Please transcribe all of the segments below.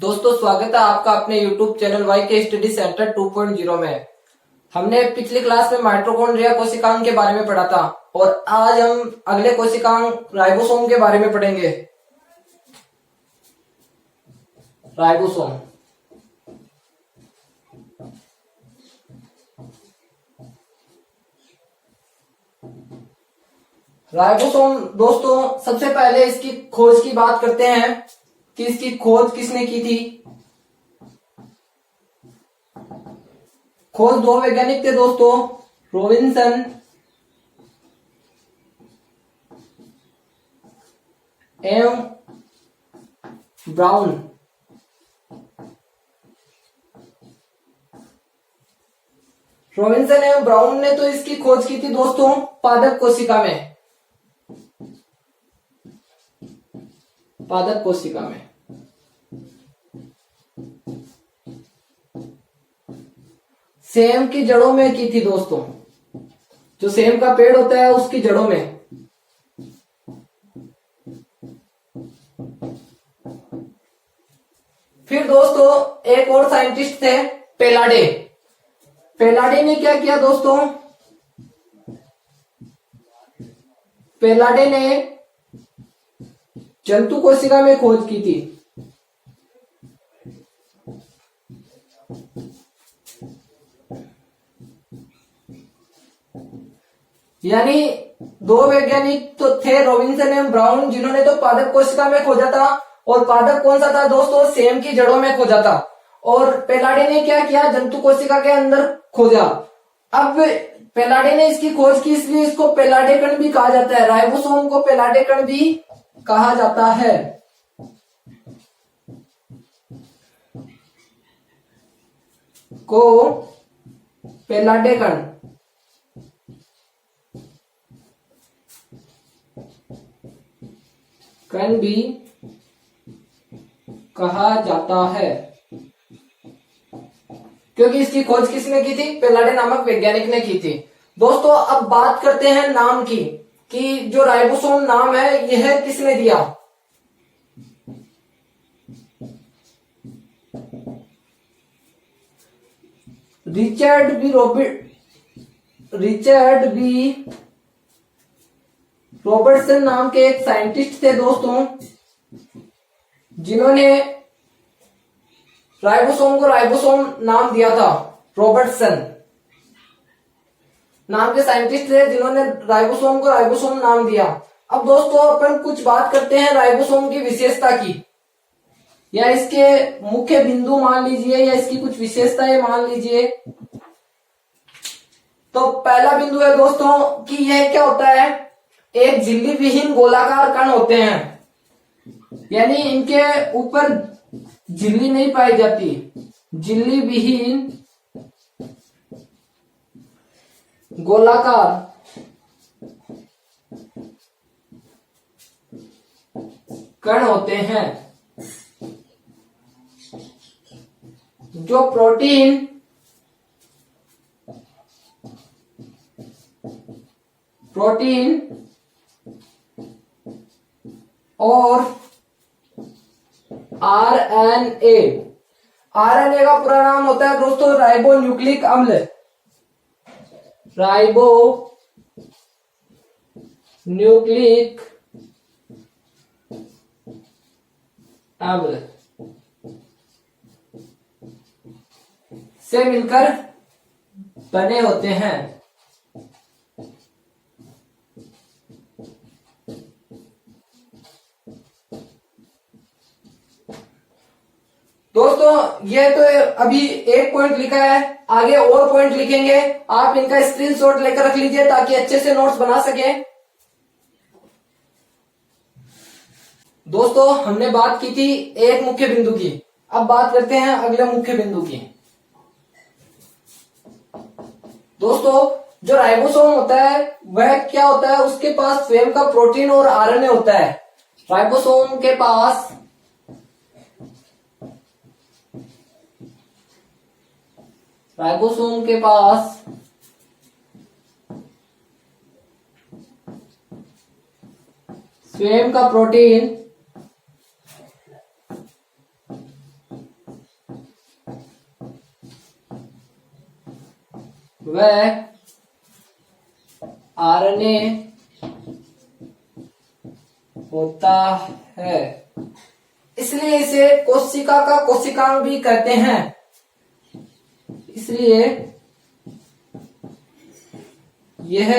दोस्तों स्वागत है आपका अपने YouTube चैनल वाई के स्टडी सेंटर 2.0 में। हमने पिछली क्लास में माइटोकॉन्ड्रिया कोशिकांग के बारे में पढ़ा था और आज हम अगले कोशिकांग राइबोसोम के बारे में पढ़ेंगे। राइबोसोम राइबोसोम दोस्तों सबसे पहले इसकी खोज की बात करते हैं कि इसकी खोज किसने की थी। खोज दो वैज्ञानिक थे दोस्तों, रॉबिन्सन एवं ब्राउन। रॉबिन्सन एवं ब्राउन ने तो इसकी खोज की थी दोस्तों पादप कोशिका में। पादप कोशिका में सेम की जड़ों में की थी दोस्तों। जो सेम का पेड़ होता है उसकी जड़ों में। फिर दोस्तों एक और साइंटिस्ट थे पेलाडे। पेलाडे ने क्या किया दोस्तों, पेलाडे ने जंतु कोशिका में खोज की थी। यानी दो वैज्ञानिक तो थे रॉबिन्सन एवं ब्राउन, जिन्होंने तो पादप कोशिका में खोजा था और पादप कौन सा था दोस्तों, सेम की जड़ों में खोजा था। और पेलाडे ने क्या किया, जंतु कोशिका के अंदर खोजा। अब पेलाडे ने इसकी खोज की, इसलिए इसको पेलाडे कण भी कहा जाता है। राइबोसोम को पेलाडे कण भी कहा जाता है। को पेलाडे कण भी कहा जाता है, क्योंकि इसकी खोज किसने की थी, पेलाडे नामक वैज्ञानिक ने की थी। दोस्तों अब बात करते हैं नाम की, कि जो राइबोसोम नाम है यह किसने दिया। रिचर्ड बी रॉबर्टसन नाम के एक साइंटिस्ट थे दोस्तों, जिन्होंने राइबोसोम को राइबोसोम नाम दिया था। रॉबर्टसन नाम के साइंटिस्ट थे जिन्होंने राइबोसोम को राइबोसोम नाम दिया। अब दोस्तों अपन कुछ बात करते हैं राइबोसोम की विशेषता की, या इसके मुख्य बिंदु मान लीजिए, या इसकी कुछ विशेषताएं मान लीजिए। तो पहला बिंदु है दोस्तों कि यह क्या होता है, एक झिल्ली विहीन गोलाकार कण होते हैं। यानी इनके ऊपर झिल्ली नहीं पाई जाती। झिल्ली विहीन गोलाकार कण होते हैं, जो प्रोटीन और आरएनए का पूरा नाम होता है दोस्तों राइबो न्यूक्लिक अम्ल। राइबो न्यूक्लिक अम्ल से मिलकर बने होते हैं। दोस्तों ये तो अभी एक पॉइंट लिखा है, आगे और पॉइंट लिखेंगे। आप इनका स्क्रीनशॉट लेकर रख लीजिए ताकि अच्छे से नोट्स बना सके। दोस्तों हमने बात की थी एक मुख्य बिंदु की, अब बात करते हैं अगले मुख्य बिंदु की। दोस्तों जो राइबोसोम होता है वह क्या होता है, उसके पास स्वयं का प्रोटीन और आरएनए होता है। राइबोसोम के पास स्वयं का प्रोटीन वह आरएनए होता है, इसलिए इसे कोशिका का कोशिकांग भी कहते हैं। इसलिए यह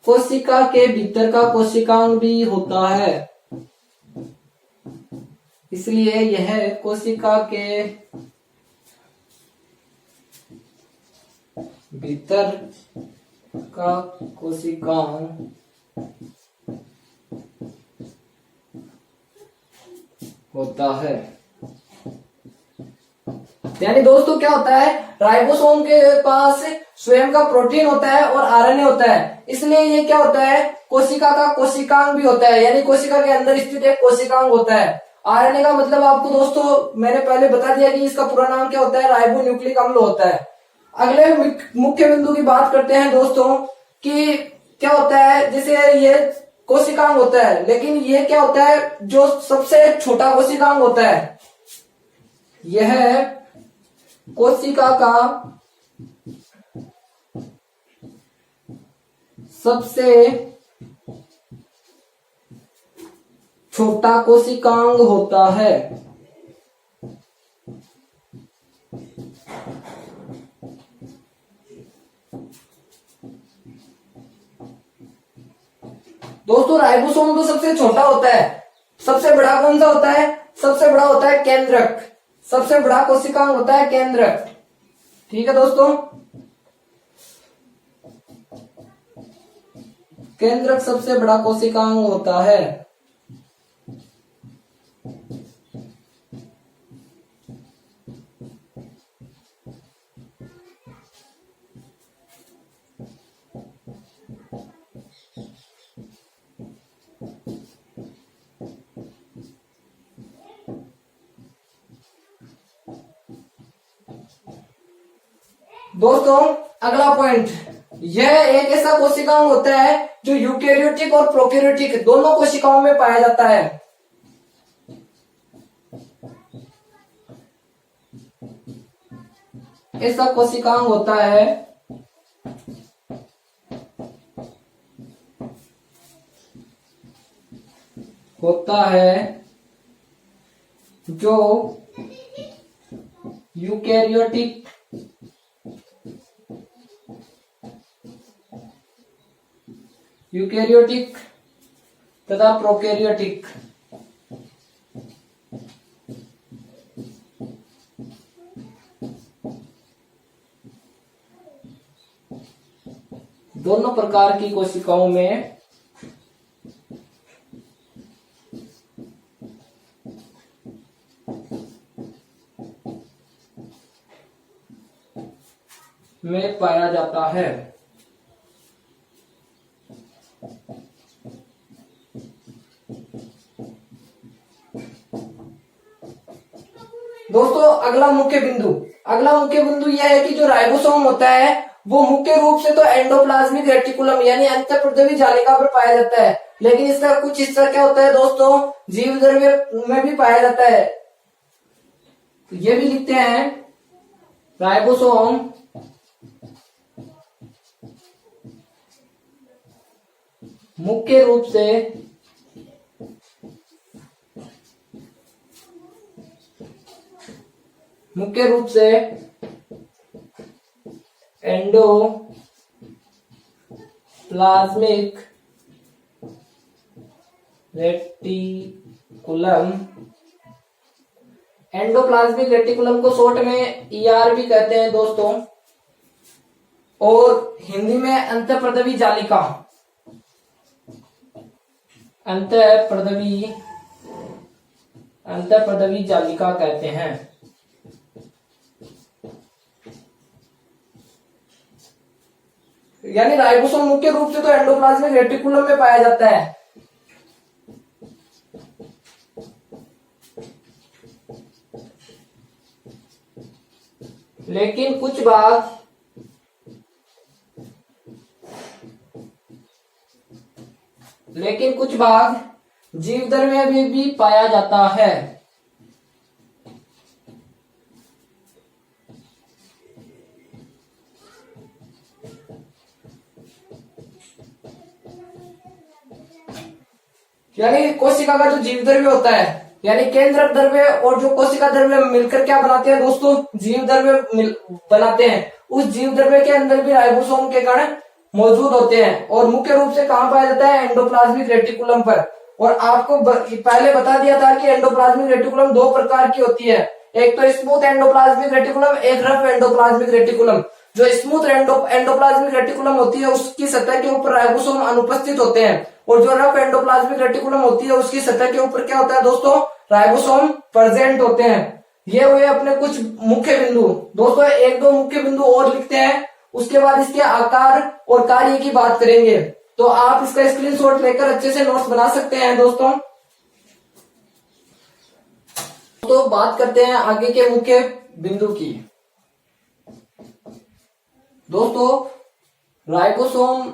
कोशिका के भीतर का कोशिकांग भी होता है। इसलिए यह कोशिका के भीतर का कोशिकांग होता है। यानी दोस्तों क्या होता है, राइबोसोम के पास स्वयं का प्रोटीन होता है और आरएनए होता है, इसलिए ये क्या होता है, कोशिका का कोशिकांग भी होता है, यानी कोशिका के अंदर स्थित एक कोशिकांग होता है। आरएनए का मतलब आपको दोस्तों मैंने पहले बता दिया कि इसका पूरा नाम क्या होता है, राइबो न्यूक्लिक अम्ल होता है। अगले मुख्य बिंदु की बात करते हैं दोस्तों कि क्या होता है, जैसे ये कोशिकांग होता है, लेकिन ये क्या होता है, जो सबसे छोटा कोशिकांग होता है, यह कोशिका का सबसे छोटा कोशिकांग होता है। दोस्तों राइबोसोम तो सबसे छोटा होता है, सबसे बड़ा कौन सा होता है, सबसे बड़ा होता है केंद्रक, सबसे बड़ा कोशिकांग होता है केंद्रक। ठीक है दोस्तों, केंद्रक सबसे बड़ा कोशिकांग होता है। दोस्तों अगला पॉइंट, यह एक ऐसा कोशिकांग होता है जो यूकेरियोटिक और प्रोकैरियोटिक दोनों कोशिकाओं में पाया जाता है। ऐसा कोशिकांग होता है जो यूकेरियोटिक तथा प्रोकैरियोटिक दोनों प्रकार की कोशिकाओं में पाया जाता है। दोस्तों अगला मुख्य बिंदु यह है कि जो राइबोसोम होता है वो मुख्य रूप से तो एंडोप्लाज्मिक रेटिकुलम यानी अंतःपृष्ठीय जालिका पर पाया जाता है, लेकिन इसका कुछ हिस्सा क्या होता है दोस्तों, जीव द्रव्य में भी पाया जाता है। तो ये भी लिखते हैं, राइबोसोम मुख्य रूप से एंडोप्लाज्मिक रेटिकुलम को शॉर्ट में ईआर भी कहते हैं दोस्तों, और हिंदी में अंतःपृष्ठीय जालिका, अंतःपृष्ठीय जालिका कहते हैं। यानी राइबोसोम मुख्य रूप से तो एंडोप्लाज्मिक रेटिकुलम में पाया जाता है, लेकिन कुछ भाग जीवदर में भी पाया जाता है। यानी कोशिका का जो जीव द्रव्य होता है, यानी केंद्रक द्रव्य और जो कोशिका द्रव्य मिलकर क्या बनाते हैं दोस्तों, जीव द्रव्य बनाते हैं। उस जीव द्रव्य के अंदर भी राइबोसोम के कण मौजूद होते हैं और मुख्य रूप से कहां पाया जाता है, एंडोप्लाज्मिक रेटिकुलम पर। और आपको पहले बता दिया था कि एंडोप्लाज्मिक रेटिकुलम दो प्रकार की होती है, एक तो स्मूथ एंडोप्लाज्मिक रेटिकुलम, एक रफ एंडोप्लाज्मिक रेटिकुलम। जो स्मूथ एंडोप्लाज्मिक रेटिकुलम होती है उसकी सतह के ऊपर राइबोसोम अनुपस्थित होते हैं, और जो रफ एंडोप्लाज्मिक रेटिकुलम होती है उसकी सतह के ऊपर क्या होता है दोस्तों, राइबोसोम प्रेजेंट होते हैं। ये हुए अपने कुछ मुख्य बिंदु। दोस्तों एक दो मुख्य बिंदु और लिखते हैं, उसके बाद इसके आकार और कार्य की बात करेंगे। तो आप इसका स्क्रीनशॉट लेकर अच्छे से नोट्स बना सकते हैं दोस्तों। तो बात करते हैं आगे के मुख्य बिंदु की। दोस्तों राइबोसोम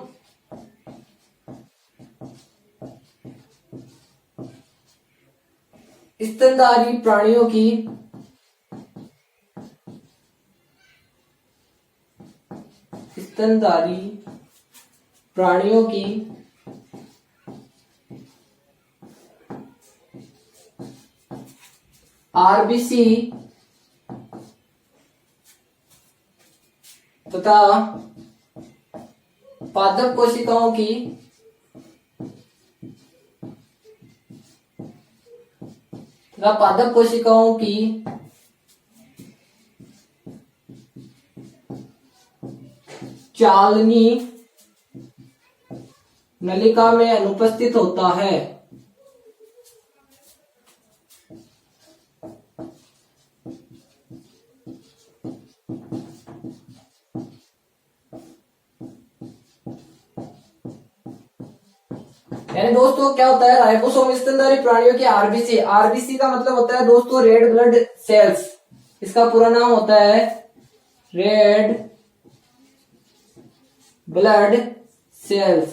स्तनधारी प्राणियों की आरबीसी तथा पादप कोशिकाओं की चालनी नलिका में अनुपस्थित होता है। यानी दोस्तों क्या होता है, राइबोसोम स्तनधारी प्राणियों की आरबीसी, आरबीसी का मतलब होता है दोस्तों रेड ब्लड सेल्स, इसका पूरा नाम होता है रेड ब्लड सेल्स,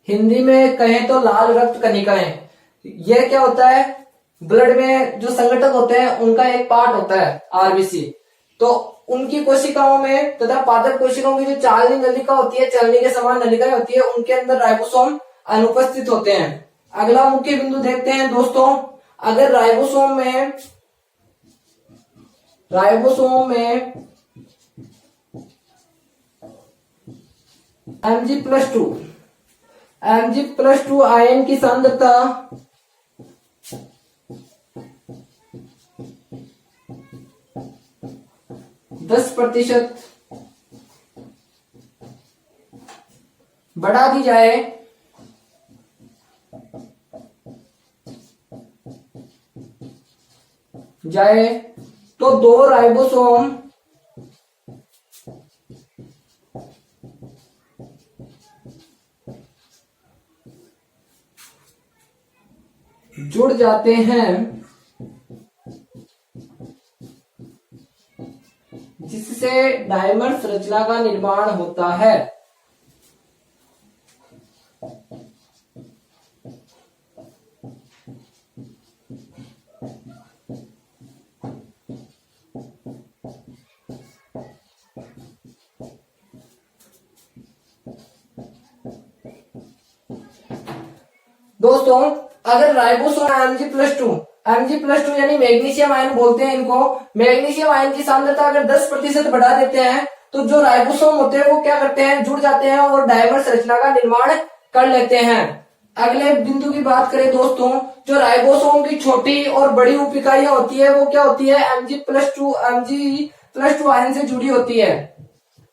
हिंदी में कहें तो लाल रक्त कणिकाएं। यह क्या होता है, ब्लड में जो संगठक होते हैं उनका एक पार्ट होता है आरबीसी। तो उनकी कोशिकाओं में तथा पादप कोशिकाओं की जो चालनी नलिका होती है, चलनी के समान नलिकाएं होती है, उनके अंदर राइबोसोम अनुपस्थित होते हैं। अगला मुख्य बिंदु देखते हैं दोस्तों, अगर राइबोसोम में Mg+2 आयन की सांद्रता 10% बढ़ा दी जाए तो दो राइबोसोम जुड़ जाते हैं, जिससे डायमर संरचना का निर्माण होता है। दोस्तों अगर राइबोसोम Mg+2 यानी मैग्नीशियम आयन बोलते हैं इनको, मैग्नीशियम आयन की सांद्रता अगर 10% बढ़ा देते हैं तो जो राइबोसोम होते हैं वो क्या करते हैं, जुड़ जाते हैं और डायमर संरचना का निर्माण कर लेते हैं। अगले बिंदु की बात करें दोस्तों, जो राइबोसोम की छोटी और बड़ी उप इकाइयां होती है वो क्या होती है, Mg+2 आयन से जुड़ी होती है।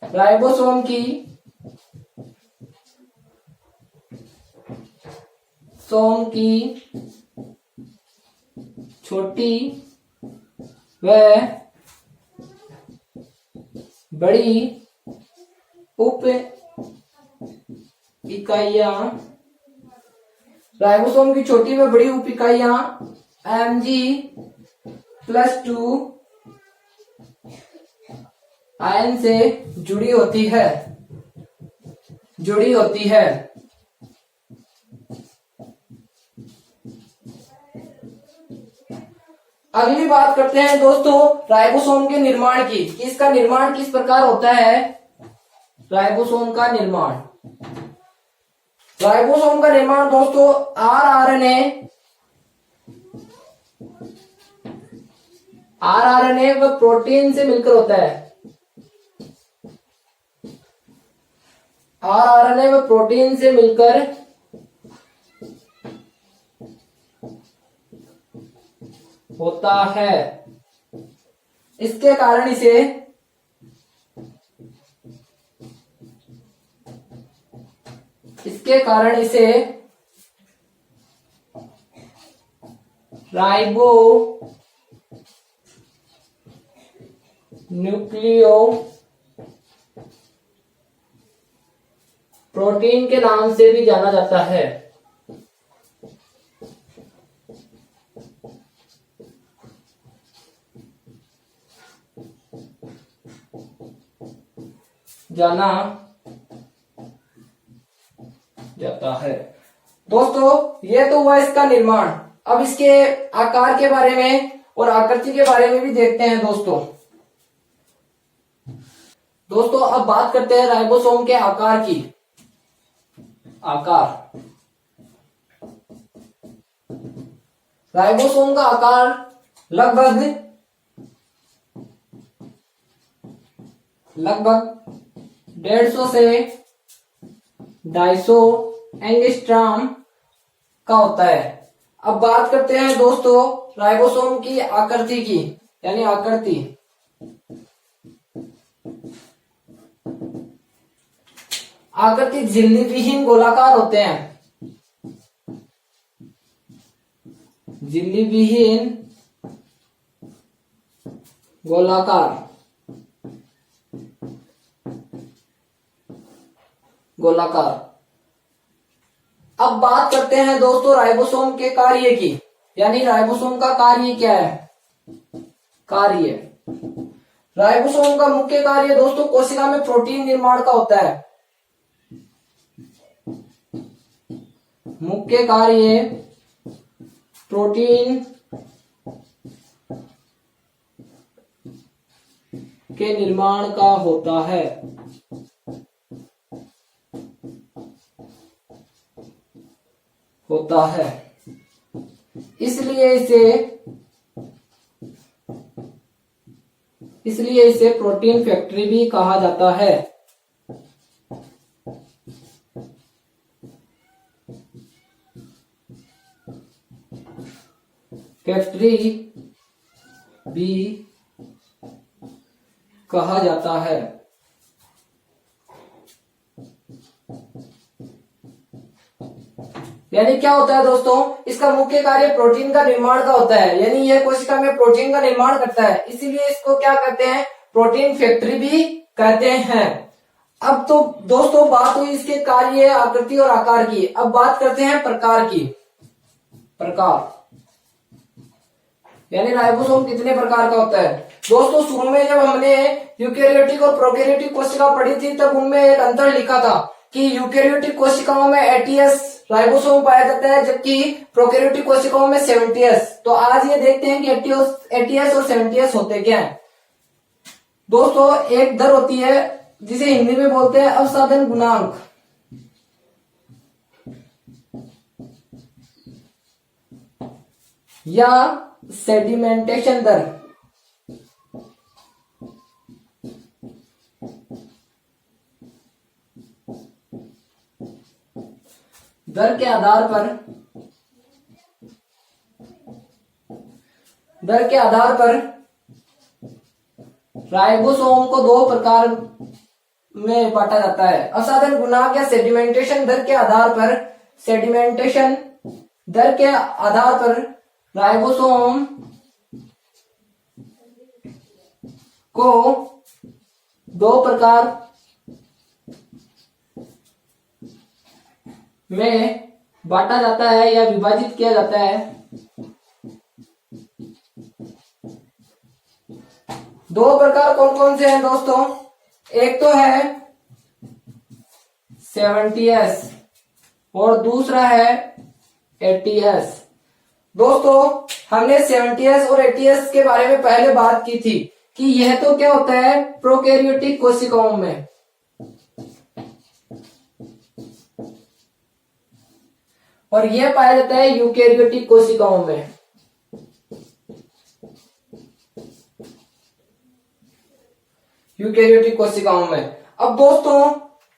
राइबोसोम की छोटी व बड़ी उप इकाइयां, राइबोसोम की छोटी व बड़ी उप इकाइयां Mg+2 आयन से जुड़ी होती है। अगली बात करते हैं दोस्तों राइबोसोम के निर्माण की, कि इसका निर्माण किस प्रकार होता है। राइबोसोम का निर्माण, राइबोसोम का निर्माण दोस्तों आरआरएनए व प्रोटीन से मिलकर होता है। आरआरएनए व प्रोटीन से मिलकर होता है। इसके कारण इसे राइबो न्यूक्लियो प्रोटीन के नाम से भी जाना जाता है। जाना जाता है। दोस्तों ये तो हुआ इसका निर्माण। अब इसके आकार के बारे में और आकृति के बारे में भी देखते हैं दोस्तों अब बात करते हैं राइबोसोम के आकार की। आकार, राइबोसोम का आकार लगभग 150 से 250 एंगस्ट्रॉम का होता है। अब बात करते हैं दोस्तों राइबोसोम की आकृति की, यानी आकृति। आकृति झिल्ली विहीन गोलाकार होते हैं। झिल्ली विहीन गोलाकार अब बात करते हैं दोस्तों राइबोसोम के कार्य की, यानी राइबोसोम का कार्य क्या है। कार्य, राइबोसोम का मुख्य कार्य दोस्तों कोशिका में प्रोटीन निर्माण का होता है। मुख्य कार्य प्रोटीन के निर्माण का होता है। इसलिए इसे प्रोटीन फैक्ट्री भी कहा जाता है। फैक्ट्री भी कहा जाता है। यानी क्या होता है दोस्तों, इसका मुख्य कार्य प्रोटीन का निर्माण का होता है, यानी यह कोशिका में प्रोटीन का निर्माण करता है, इसीलिए इसको क्या कहते हैं, प्रोटीन फैक्ट्री भी कहते हैं। अब तो दोस्तों बात हुई इसके कार्य, आकृति और आकार की। अब बात करते हैं प्रकार की। प्रकार यानी राइबोसोम कितने प्रकार का होता है। दोस्तों शुरू में जब हमने यूकेरियोटिक और प्रोकैरियोटिक कोशिका पढ़ी थी तब उनमें एक अंतर लिखा था कि यूकेरियोटिक कोशिकाओं में 80S राइबोसोम पाया जाता है, जबकि प्रोकैरियोटिक कोशिकाओं में 70S। तो आज ये देखते हैं कि 80S और 70S होते क्या है। दोस्तों एक दर होती है जिसे हिंदी में बोलते हैं अवसादन गुणांक। या सेडिमेंटेशन दर। दर के आधार पर राइबोसोम को दो प्रकार में बांटा जाता है। अवसादन गुणांक या सेडिमेंटेशन दर के आधार पर राइबोसोम को दो प्रकार में बांटा जाता है या विभाजित किया जाता है। दो प्रकार कौन कौन से हैं दोस्तों, एक तो है 70S और दूसरा है 80S। दोस्तों हमने 70S और 80S के बारे में पहले बात की थी कि यह तो क्या होता है प्रोकैरियोटिक कोशिकाओं में, और यह पाया जाता है यूकेरियोटिक कोशिकाओं में। यूकेरियोटिक कोशिकाओं में। अब दोस्तों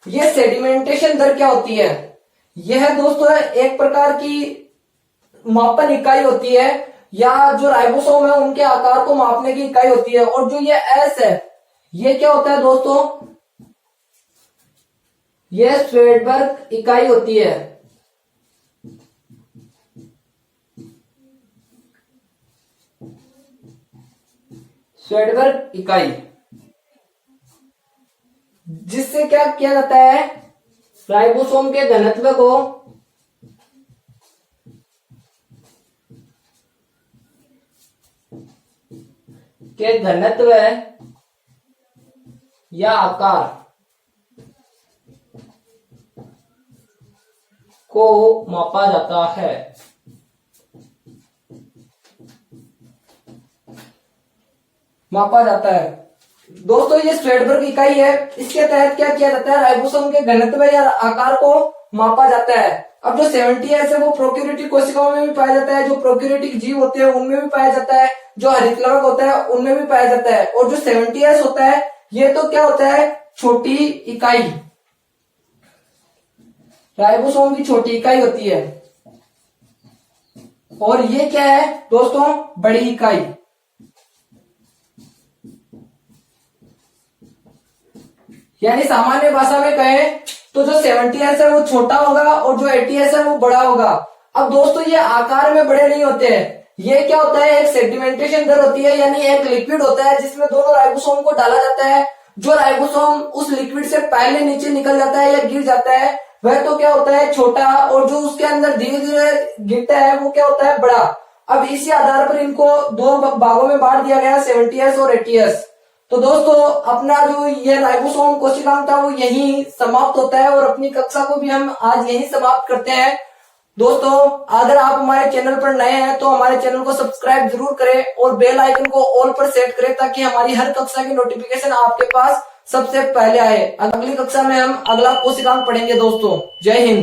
ये सेडिमेंटेशन दर क्या होती है? यह दोस्तों एक प्रकार की मापन इकाई होती है, या जो राइबोसोम है उनके आकार को मापने की इकाई होती है। और जो ये एस है, ये क्या होता है दोस्तों? यह स्वेडबर्ग इकाई होती है। स्वेडबर्ग इकाई, जिससे क्या किया जाता है? राइबोसोम के घनत्व को या आकार को मापा जाता है। दोस्तों ये स्वेडबर्ग इकाई है, इसके तहत क्या किया जाता है? राइबोसोम के घनत्व या आकार को मापा जाता है। अब जो 70S है वो प्रोकैरियोटिक कोशिकाओं में भी पाया जाता है, जो प्रोकैरियोटिक जीव होते हैं उनमें भी पाया जाता है, जो हरितलवक होता है उनमें भी पाया जाता है। और जो 70S होता है ये तो क्या होता है? छोटी इकाई, राइबोसोम की छोटी इकाई होती है। और ये क्या है दोस्तों? बड़ी इकाई। यानी सामान्य भाषा में कहें तो जो 70S है वो छोटा होगा और जो 80S है वो बड़ा होगा। अब दोस्तों ये आकार में बड़े नहीं होते हैं। ये क्या होता है? एक सेडिमेंटेशन दर होती है, यानी एक लिक्विड होता है जिसमें दोनों राइबोसोम को डाला जाता है। जो राइबोसोम उस लिक्विड से पहले नीचे निकल जाता है या गिर जाता है वह तो क्या होता है? छोटा। और जो उसके अंदर धीरे धीरे गिरता है वो क्या होता है? बड़ा। अब इसी आधार पर इनको दो भागों में बांट दिया गया, 70S और 80S। तो दोस्तों अपना जो ये राइबोसोम कोशिकांग था वो यहीं समाप्त होता है, और अपनी कक्षा को भी हम आज यहीं समाप्त करते हैं। दोस्तों अगर आप हमारे चैनल पर नए हैं तो हमारे चैनल को सब्सक्राइब जरूर करें और बेल आइकन को ऑल पर सेट करें, ताकि हमारी हर कक्षा की नोटिफिकेशन आपके पास सबसे पहले आए। अगली कक्षा में हम अगला कोशिकांग पढ़ेंगे दोस्तों। जय हिंद।